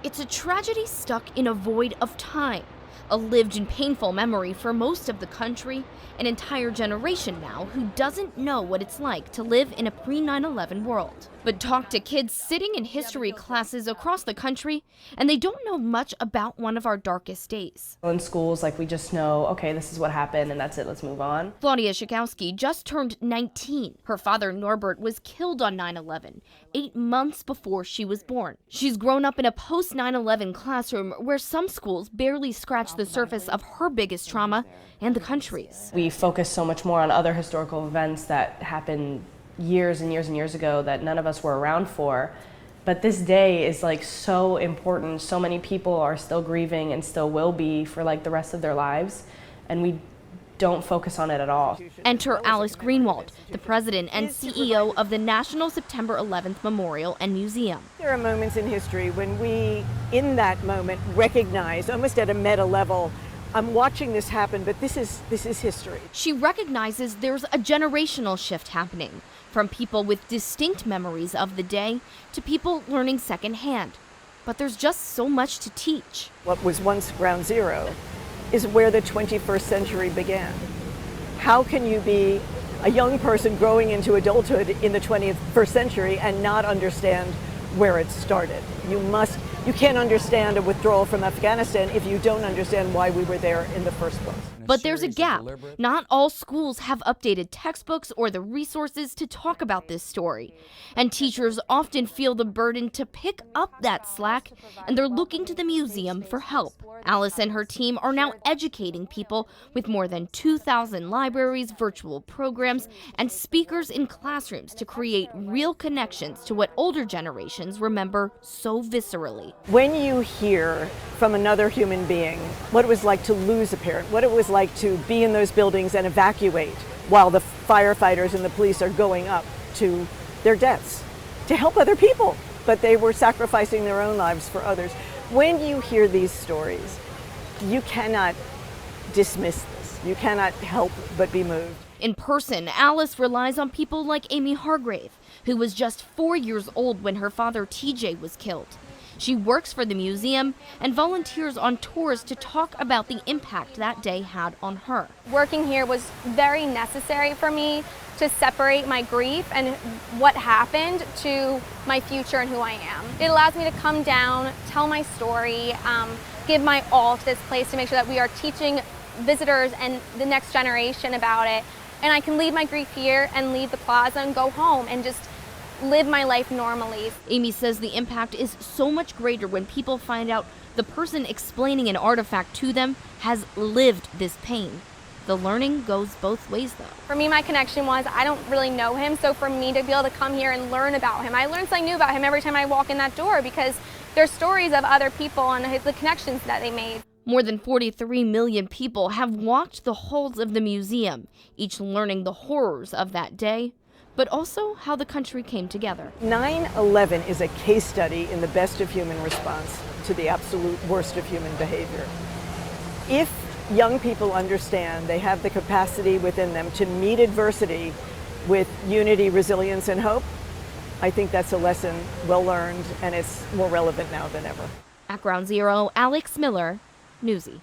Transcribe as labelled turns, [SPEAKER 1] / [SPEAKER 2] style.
[SPEAKER 1] It's a tragedy stuck in a void of time, a lived and painful memory for most of the country, an entire generation now who doesn't know what it's like to live in a pre-9/11 world. But talk to kids sitting in history classes across the country, and they don't know much about one of our darkest days.
[SPEAKER 2] In schools, we just know, okay, this is what happened and that's it, let's move on.
[SPEAKER 1] Claudia Schakowsky just turned 19. Her father, Norbert, was killed on 9/11, 8 months before she was born. She's grown up in a post-9/11 classroom where some schools barely scratch the surface of her biggest trauma and the country's.
[SPEAKER 2] We focus so much more on other historical events that happened years and years and years ago that none of us were around for. But this day is so important. So many people are still grieving and still will be for the rest of their lives. And we don't focus on it at all.
[SPEAKER 1] Enter Alice Greenwald, the president and CEO of the National September 11th Memorial and Museum.
[SPEAKER 3] There are moments in history when we, in that moment, recognize, almost at a meta level, I'm watching this happen, but this is history.
[SPEAKER 1] She recognizes there's a generational shift happening, from people with distinct memories of the day to people learning secondhand. But there's just so much to teach.
[SPEAKER 3] What was once ground zero is where the 21st century began. How can you be a young person growing into adulthood in the 21st century and not understand where it started? You can't understand a withdrawal from Afghanistan if you don't understand why we were there in the first place.
[SPEAKER 1] But there's a gap. Not all schools have updated textbooks or the resources to talk about this story. And teachers often feel the burden to pick up that slack, and they're looking to the museum for help. Alice and her team are now educating people with more than 2,000 libraries, virtual programs, and speakers in classrooms to create real connections to what older generations remember so viscerally.
[SPEAKER 3] When you hear from another human being what it was like to lose a parent, what it was like to be in those buildings and evacuate while the firefighters and the police are going up to their deaths to help other people, but they were sacrificing their own lives for others. When you hear these stories, you cannot dismiss this. You cannot help but be moved.
[SPEAKER 1] In person, Alice relies on people like Amy Hargrave, who was just 4 years old when her father TJ was killed. She works for the museum and volunteers on tours to talk about the impact that day had on her.
[SPEAKER 4] Working here was very necessary for me to separate my grief and what happened to my future and who I am. It allows me to come down, tell my story, give my all to this place to make sure that we are teaching visitors and the next generation about it. And I can leave my grief here and leave the plaza and go home and just live my life normally.
[SPEAKER 1] Amy says the impact is so much greater when people find out the person explaining an artifact to them has lived this pain. The learning goes both ways, though.
[SPEAKER 4] For me, my connection was I don't really know him, so for me to be able to come here and learn about him, I learn something new about him every time I walk in that door because there's stories of other people and the connections that they made.
[SPEAKER 1] More than 43 million people have walked the halls of the museum, each learning the horrors of that day, but also how the country came together.
[SPEAKER 3] 9/11 is a case study in the best of human response to the absolute worst of human behavior. If young people understand they have the capacity within them to meet adversity with unity, resilience, and hope, I think that's a lesson well learned, and it's more relevant now than ever.
[SPEAKER 1] At Ground Zero, Alex Miller, Newsy.